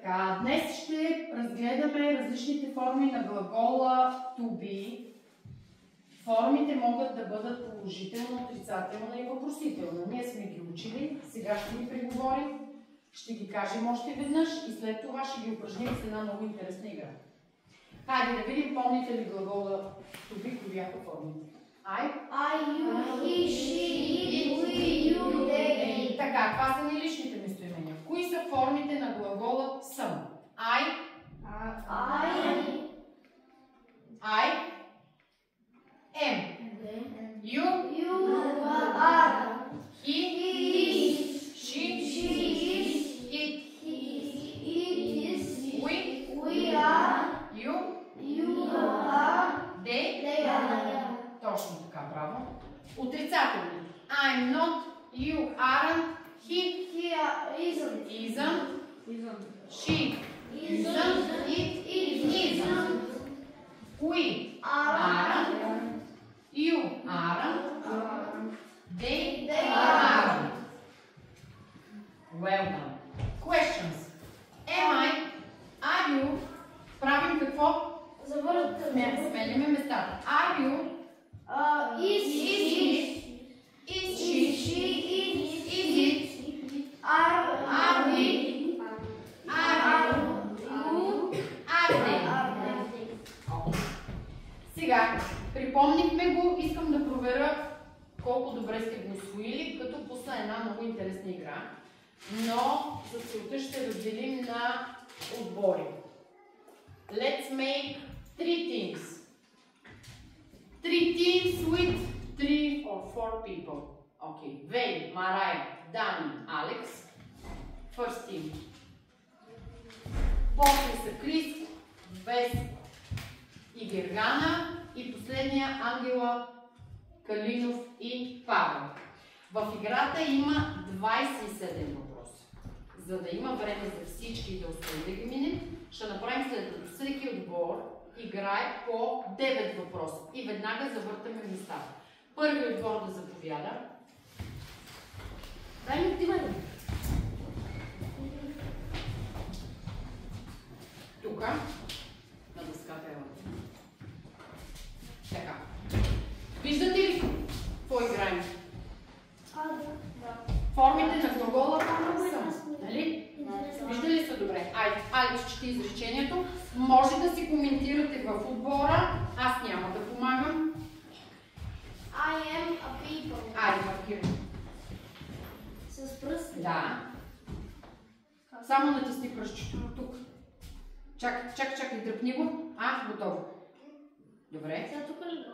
Така, днес ще разгледаме различните форми на глагола to be. Формите могат да бъдат положителна, отрицателна и въпросителна. Ние сме ги учили, сега ще ги преговорим, ще ги кажем още веднъж и след това ще ги упражним с една много интересна игра. Хайде да видим, помните ли глагола to be, кои бяха формите? I, you, he, she, it, we, you, they. Така, това са ни личните местоимения. Кои са формите на глагола съм? I, am. You, are. he, she, it, is. we are. you, are. they are. Точно така, браво. Отрицателни. I'm not, you aren't, he isn't. She isn't, it isn't. We aren't, you aren't, they aren't. Well done. Questions. Am I, are you, правим какво? Сменяме местата. Are you, Is she, is it, are we, are they? Сега, припомнихме го, искам да проверя колко добре сте го усвоили, като пусна една много интересна игра, но за целта ще разделим на отбори. Let's make 3 teams. 3 teams with 3 or 4 people. Okay, Veli, Mariah, Dani, Alex. First team. После са Крис, Вес и Гергана и последния Ангела, Калинов и Павел. В играта има 27 въпроса. За да има време за всички да успеем да ги минем, ще направим следното. Всеки отбор играе по 9 въпроса и веднага завъртаме местата. Първият отбор да заповяда. Дай ми отивай. Тука, на дъската е. Така. Виждате ли какво играем? Формите на глагола съм. Нали? Виждали са добре? Айде, Алекс чете изречението. Може да си коментирате в отбора. Аз няма да помагам. I am a people. Айде, маркирай. С пръст? Да. Само натисни пръстчето тук. Чакай, дръпни го. Готово. Добре. Сега тук ли?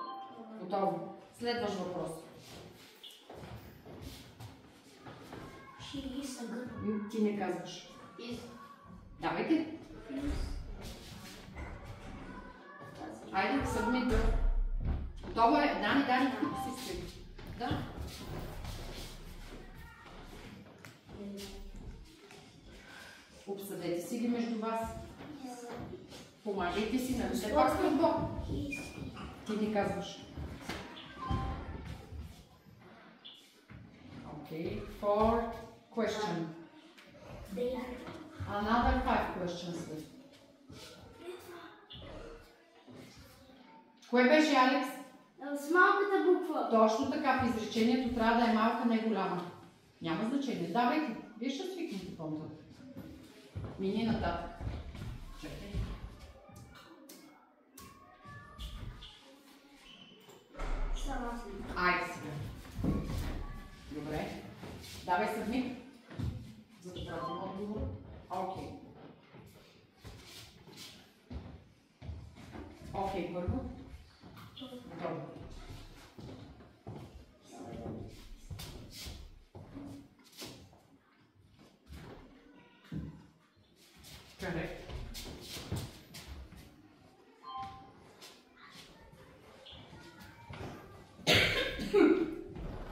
Готово. Следващ въпрос. She is a girl. Ти не казваш. Is. Давайте. Айде, събмит. Готово е. Дани. Си спри. Да. Обсъдете си ги между вас. Помагайте си, нали? Все пак сте отбор. Ти не казваш. Okay, 4 questions. Another 5 questions. Кое беше, Алекс? С малката буква. Точно така, в изречението трябва да е малка, не голяма. Няма значение. Давайте. Вие ще свикнете по-нататък. Мини нататък. Чакай. Айде сега. Добре. Давай съдник. За да пратим отговор. Окей, първо. Добре. Correct.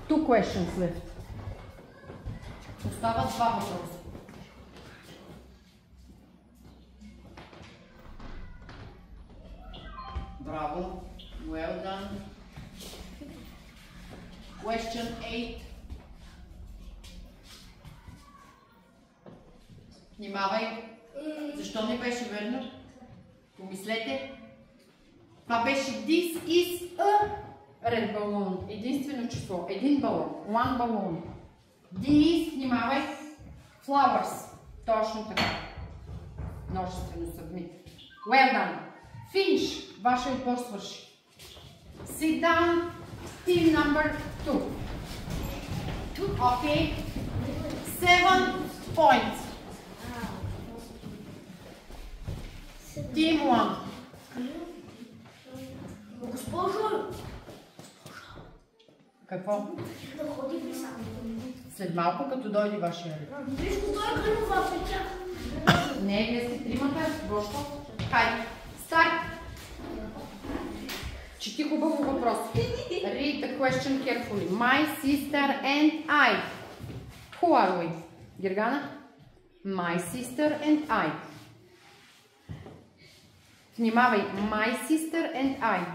Two questions left. Остават два въпроса. Браво. Well done. Question 8. Внимавай. Защо не беше верно? Помислете. Това беше this is a red balloon. Единствено число. Един балон. One balloon. These, внимавай, flowers. Точно така. Множествено submit. Well done. Finish. Ваша отбор свърши. Sit down. Team number 2. Okay. 7 points. Team 1. Госпожо! Какво? Да ходи при сам. След малко, като дойде вашия ред. Виж го, той е Калинова печа. Не, вие сте тримата. Гошко. Хайде. Старт. Чети хубаво въпрос. Read the question carefully. My sister and I. Who are we? Гергана? My sister and I. Внимавай. My sister and I.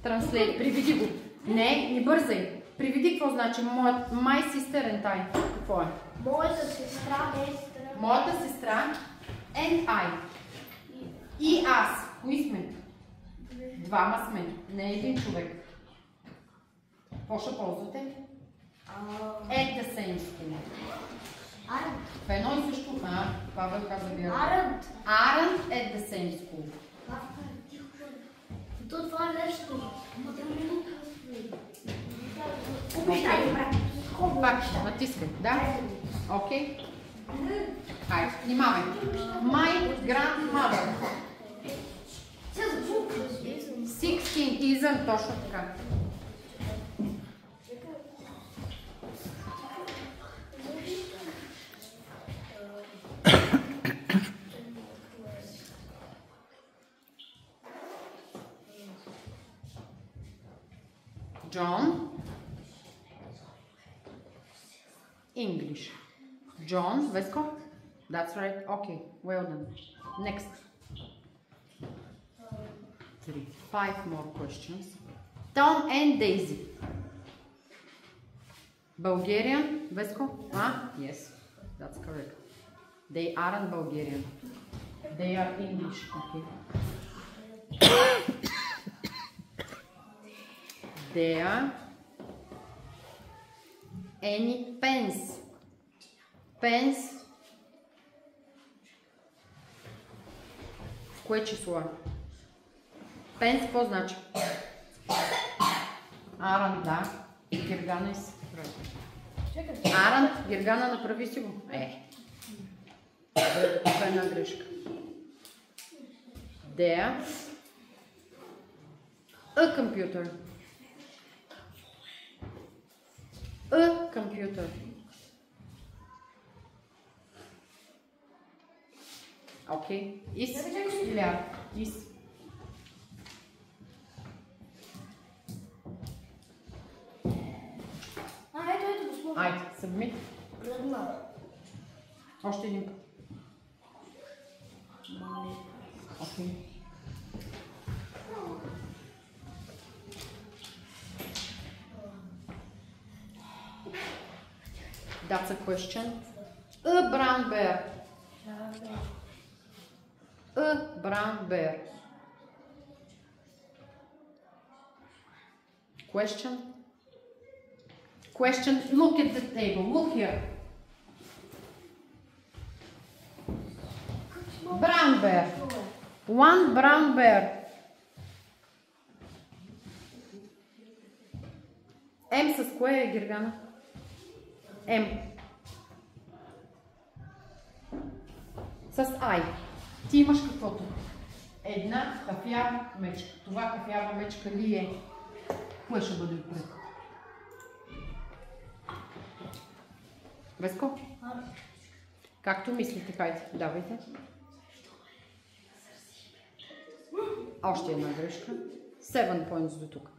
Translate. Приведи го. Не бързай. Приведи какво значи my sister and I. Какво е? Моята сестра е... Моята сестра and I. И аз. Кои сме? Двама сме. Не един човек. Какво ще ползвате? At the same school. Арент. В едно и също. Павел каза вярно. Арент. Aren't at the same school. Това е нещо. Пак, натискай. Да? Окей. Хайде, внимавай. My grandmother. 16 isn't точно така. John. English. John, Vesco? That's right. Okay, well done. Next. 5 more questions. Tom and Daisy. Bulgarian, Vesco? Yes, that's correct. They aren't Bulgarian. They are English. Okay. There any pens? Pens. В кое число? Пенс, какво значи? Аран, да. Гергана и си. Аран, Гергана, направи си го. Това е една грешка. There. A computer. A computer. Okay. Is. Yeah. Is. Ето, госпожо. Айде, submit. Гръдна. Още един път. Окей. That's a question. A brown bear. A brown bear. Question. Question. Look at the table. Look here. Brown bear. One brown bear. М с кое е, Гергана? М. С Ай. Ти имаш каквото? Една кафява мечка. Това кафява мечка ли е? Кое ще бъде отпред? Веско? Както мислите, хайде, давайте. Още една грешка. 7 points до тук.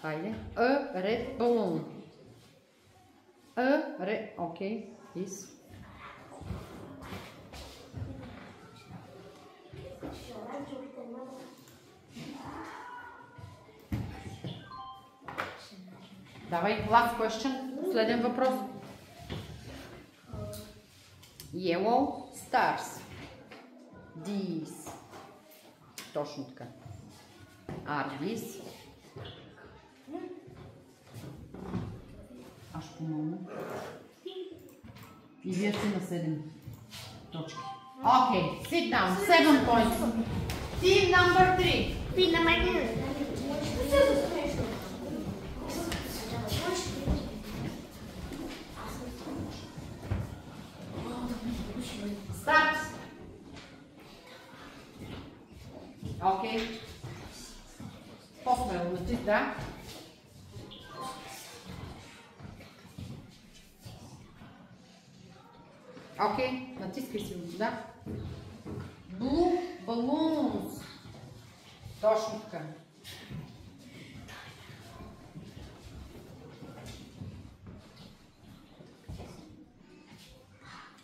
Хайде. A red balloon. A red... Окей. Is. Давай, last question. Последен въпрос. Yellow stars. These. Точно така. Are these. Аз ще помогна. И вие сте на 7 точки. Okay, sit down. 7 points. Team number 3. Team number 2. Start. Okay. По-смело натиск, да. Окей, натискай си го, да. Blue balloons. Точно така.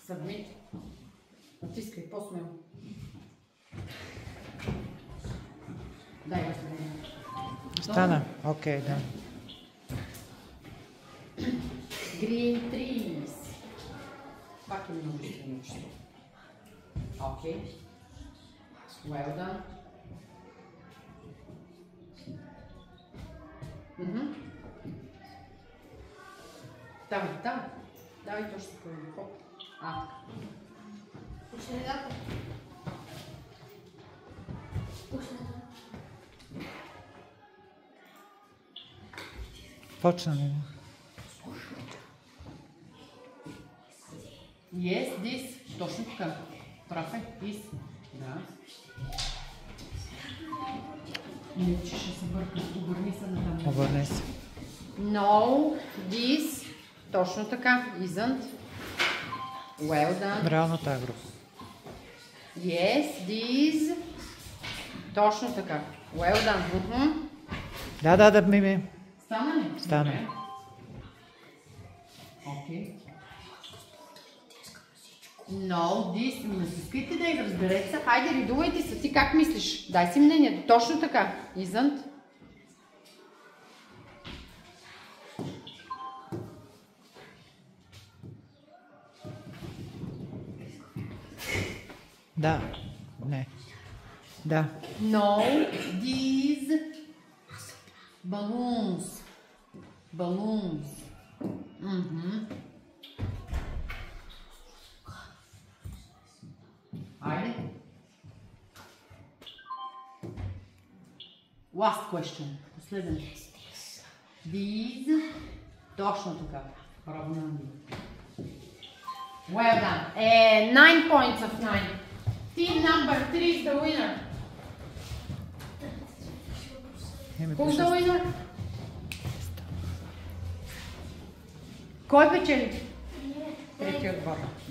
Submit. Натискай, по-смело. Дай го сега. Стана? Окей, да. Green trees. Пак е много странично. Окей. Well done. Давай точно по хоп. Почна ли? Yes, this. Точно така. Прав е. This. Да. Не, че ще се бърка. Обърни се на там. Обърни се. No, this. Точно така. Isn't. Well done. Реално тази група. Yes, this. Точно така. Well done. Да, Мими. Стана ли? Стана. Окей. No, this. Не искайте да я разберете се. Хайде, редувайте се. Ти как мислиш? Дай си мнението. Точно така. Isn't. Да. Не. Да. No, these balloons. Balloons. Айде. Last question. Последен. These. Точно така. Браво на Анди. Well done. 9 points of 9. Team number 3 is the winner. Who's the winner? Кой печели? Трети отбор. Да.